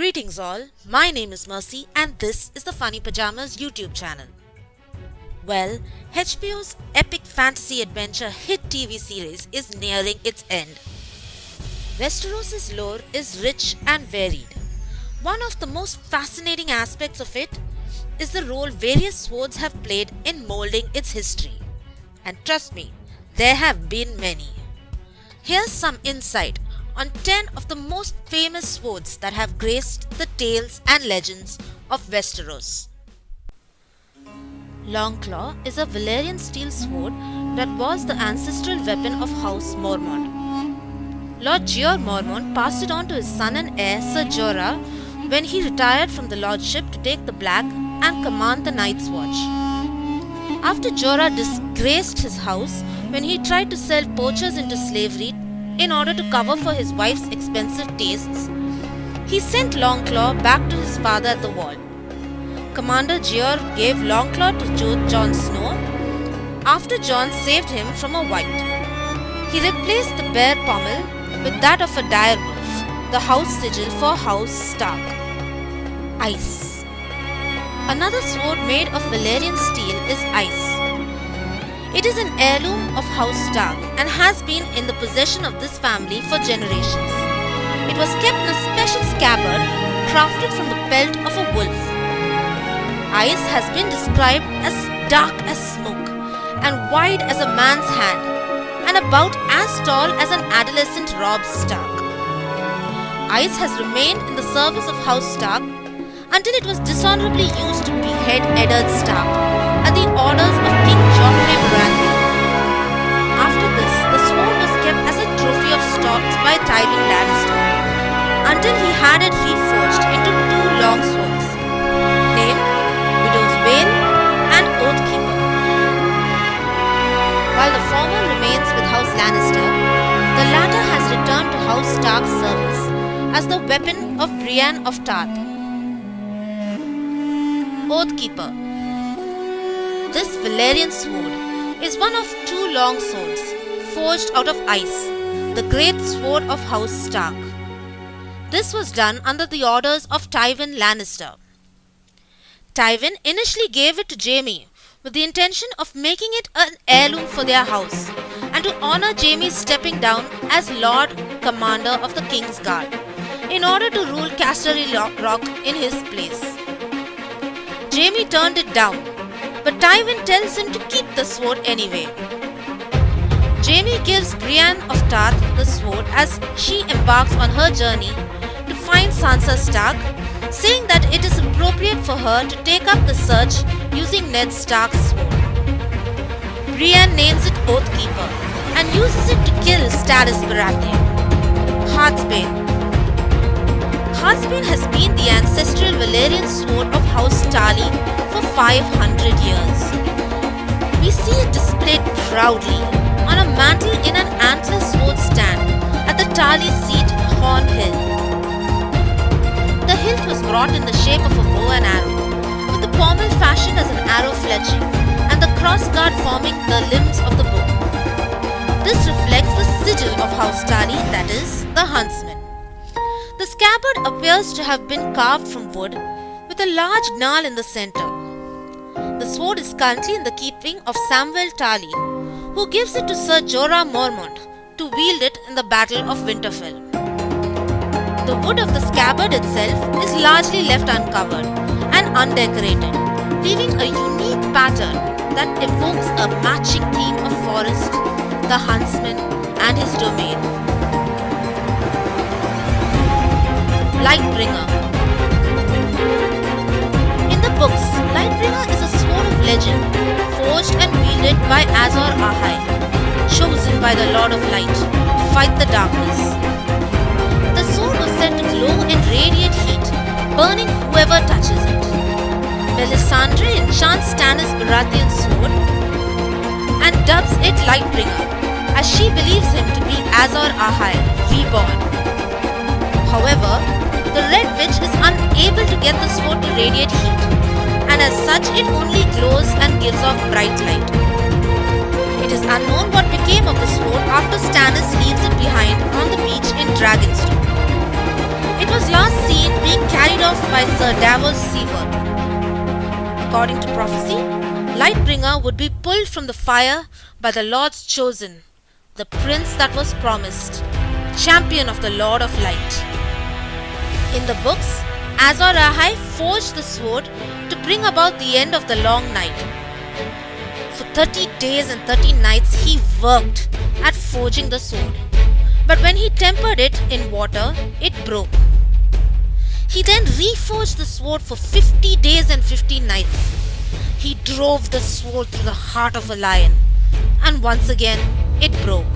Greetings all, my name is Mercy and this is the Funny Pajamas YouTube channel. Well, HBO's epic fantasy adventure hit TV series is nearing its end. Westeros' lore is rich and varied. One of the most fascinating aspects of it is the role various swords have played in molding its history. And trust me, there have been many. Here's some insight on 10 of the most famous swords that have graced the tales and legends of Westeros. Longclaw is a Valyrian steel sword that was the ancestral weapon of House Mormont. Lord Jeor Mormont passed it on to his son and heir Ser Jorah when he retired from the lordship to take the Black and command the Night's Watch. After Jorah disgraced his house when he tried to sell poachers into slavery in order to cover for his wife's expensive tastes, he sent Longclaw back to his father at the Wall. Commander Jeor gave Longclaw to Jon Snow after Jon saved him from a white. He replaced the bear pommel with that of a direwolf, the house sigil for House Stark. Ice. Another sword made of Valyrian steel is Ice. It is an heirloom of House Stark and has been in the possession of this family for generations. It was kept in a special scabbard crafted from the pelt of a wolf. Ice has been described as dark as smoke and wide as a man's hand and about as tall as an adolescent Robb Stark. Ice has remained in the service of House Stark until it was dishonorably used to behead Eddard Stark at the orders of King Joffrey Baratheon. After this, the sword was kept as a trophy of sorts by Tywin Lannister until he had it reforged into two long swords, named Widow's Wail and Oathkeeper. While the former remains with House Lannister, the latter has returned to House Stark's service as the weapon of Brienne of Tarth. Oathkeeper. This Valyrian sword is one of two long swords forged out of ice, the great sword of House Stark. This was done under the orders of Tywin Lannister. Tywin initially gave it to Jaime with the intention of making it an heirloom for their house and to honor Jaime's stepping down as Lord Commander of the King's Guard in order to rule Casterly Rock in his place. Jaime turned it down, but Tywin tells him to keep the sword anyway. Jaime gives Brienne of Tarth the sword as she embarks on her journey to find Sansa Stark, saying that it is appropriate for her to take up the search using Ned Stark's sword. Brienne names it Oathkeeper and uses it to kill Stannis Baratheon. Heartsbane. Heartsbane has been the ancestral Valyrian sword of House Tarly for 500 years. We see it displayed proudly on a mantle in an antler sword stand at the Tarly seat Horn Hill. The hilt was wrought in the shape of a bow and arrow, with the pommel fashioned as an arrow fletching and the crossguard forming the limbs of the bow. This reflects the sigil of House Tarly, that is, the Huntsman. The scabbard appears to have been carved from wood with a large gnarl in the center. The sword is currently in the keeping of Samwell Tarly, who gives it to Ser Jorah Mormont to wield it in the Battle of Winterfell. The wood of the scabbard itself is largely left uncovered and undecorated, leaving a unique pattern that evokes a matching theme of forest, the huntsman, and his domain. Lightbringer. In the books, Lightbringer is a sword of legend, forged and wielded by Azor Ahai, chosen by the Lord of Light to fight the darkness. The sword was said to glow and radiate heat, burning whoever touches it. Melisandre enchants Stannis Baratheon's sword and dubs it Lightbringer, as she believes him to be Azor Ahai, reborn. However, the Red Witch is unable to get the sword to radiate heat, and as such it only glows and gives off bright light. It is unknown what became of the sword after Stannis leaves it behind on the beach in Dragonstone. It was last seen being carried off by Sir Davos Seaworth. According to prophecy, Lightbringer would be pulled from the fire by the Lord's chosen, the prince that was promised, champion of the Lord of Light. In the books, Azor Ahai forged the sword to bring about the end of the long night. For 30 days and 30 nights he worked at forging the sword, but when he tempered it in water, it broke. He then reforged the sword for 50 days and 50 nights. He drove the sword through the heart of a lion, and once again it broke.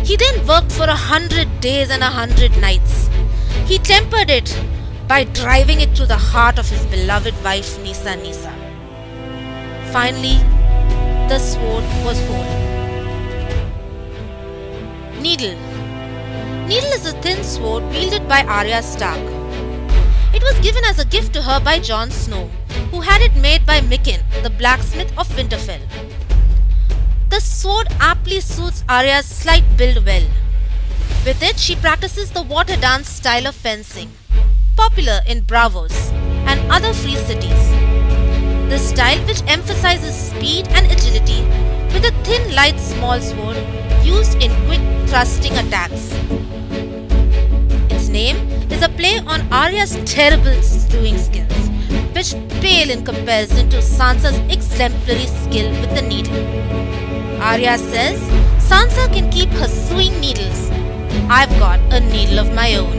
He then worked for 100 days and 100 nights. He tempered it by driving it through the heart of his beloved wife Nisa. Finally, the sword was whole. Needle. Needle is a thin sword wielded by Arya Stark. It was given as a gift to her by Jon Snow, who had it made by Mikken, the blacksmith of Winterfell. The sword aptly suits Arya's slight build well. With it, she practices the water dance style of fencing, popular in Braavos and other free cities. This style, which emphasizes speed and agility with a thin, light, small sword used in quick thrusting attacks. Its name is a play on Arya's terrible stewing skills, which pale in comparison to Sansa's exemplary skill with the needle. Arya says, Sansa can keep her sewing needles. I've got a needle of my own.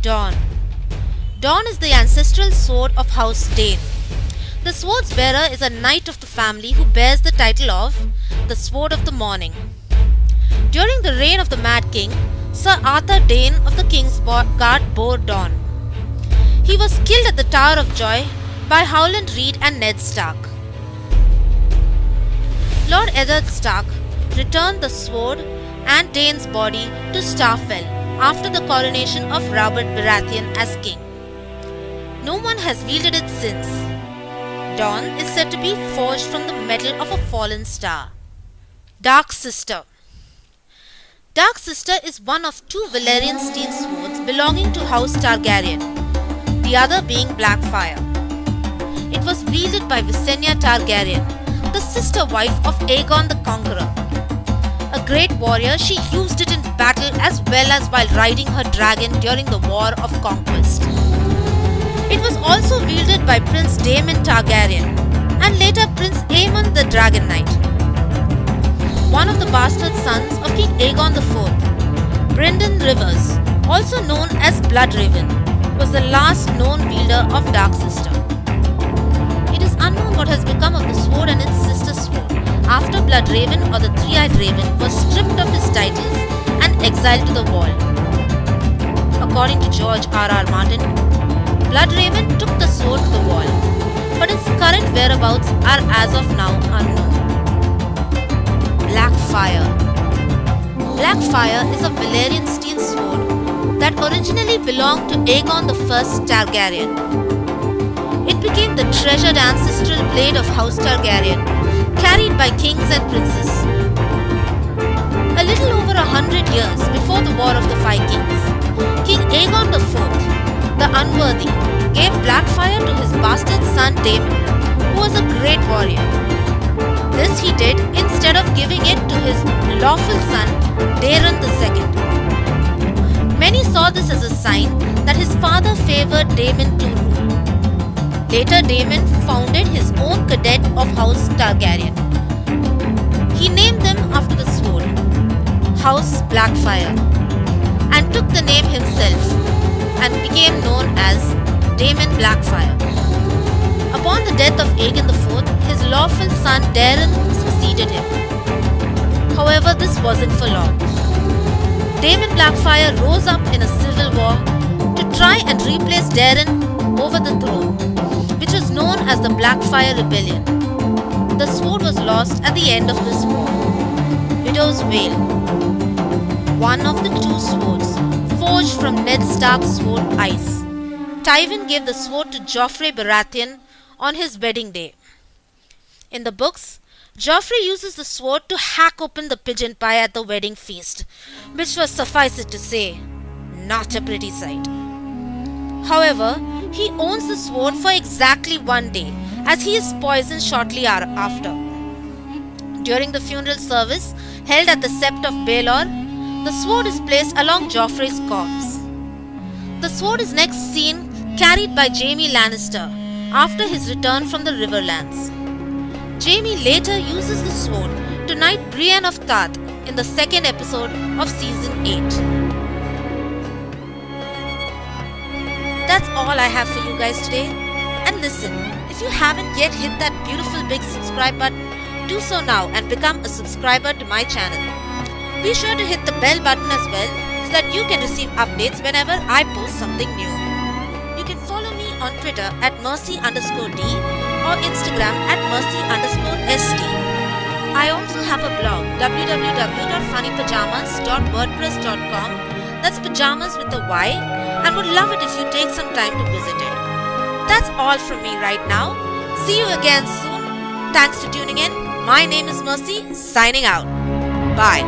Dawn. Dawn is the ancestral sword of House Dane. The sword's bearer is a knight of the family who bears the title of the Sword of the Morning. During the reign of the Mad King, Sir Arthur Dane of the King's Guard bore Dawn. He was killed at the Tower of Joy by Howland Reed and Ned Stark. Lord Eddard Stark returned the sword and Dane's body to Starfell after the coronation of Robert Baratheon as king. No one has wielded it since. Dawn is said to be forged from the metal of a fallen star. Dark Sister. Dark Sister is one of two Valyrian steel swords belonging to House Targaryen, the other being Blackfire. It was wielded by Visenya Targaryen, the sister wife of Aegon the Conqueror. A great warrior, she used it in battle as well as while riding her dragon during the War of Conquest. It was also wielded by Prince Daemon Targaryen and later Prince Aemon the Dragon Knight. One of the bastard sons of King Aegon IV, Brynden Rivers, also known as Bloodraven, was the last known wielder of Dark Sister. It is unknown what has become of the sword and its sister sword after Bloodraven or the Three-Eyed Raven was stripped of his titles and exiled to the wall. According to George R.R. Martin, Bloodraven took the sword to the wall, but its current whereabouts are as of now unknown. Blackfire. Blackfire is a Valyrian steel sword that originally belonged to Aegon I Targaryen. It became the treasured ancestral blade of House Targaryen, carried by kings and princes. A little over 100 years before the War of the Five Kings, King Aegon IV, the Unworthy, gave Blackfire to his bastard son Daemon, who was a great warrior. This he did instead of giving it to his lawful son Daeron II. Many saw this as a sign that his father favored Daemon to rule. Later, Daemon founded his own cadet of House Targaryen. He named them after the sword, House Blackfire, and took the name himself and became known as Daemon Blackfire. Upon the death of Aegon IV, his lawful son Daeron succeeded him. However, this wasn't for long. Daemon Blackfire rose up in a civil war to try and replace Daeron over the throne, which was known as the Blackfire Rebellion. The sword was lost at the end of this war. Widow's Wail. One of the two swords, forged from Ned Stark's sword Ice. Tywin gave the sword to Joffrey Baratheon on his wedding day. In the books, Joffrey uses the sword to hack open the pigeon pie at the wedding feast, which was, suffice it to say, not a pretty sight. However, he owns the sword for exactly 1 day, as he is poisoned shortly after. During the funeral service held at the Sept of Baelor, the sword is placed along Joffrey's corpse. The sword is next seen carried by Jaime Lannister after his return from the Riverlands. Jaime later uses the sword to knight Brienne of Tarth in the second episode of season 8. That's all I have for you guys today. And listen, if you haven't yet hit that beautiful big subscribe button, do so now and become a subscriber to my channel. Be sure to hit the bell button as well so that you can receive updates whenever I post something new. You can follow me on Twitter at mercy_d or Instagram at mercy_st. I also have a blog www.funnypajamas.wordpress.com, that's pajamas with a Y, and would love it if you take some time to visit it. That's all from me right now. See you again soon. Thanks for tuning in. My name is Mercy, signing out. Bye.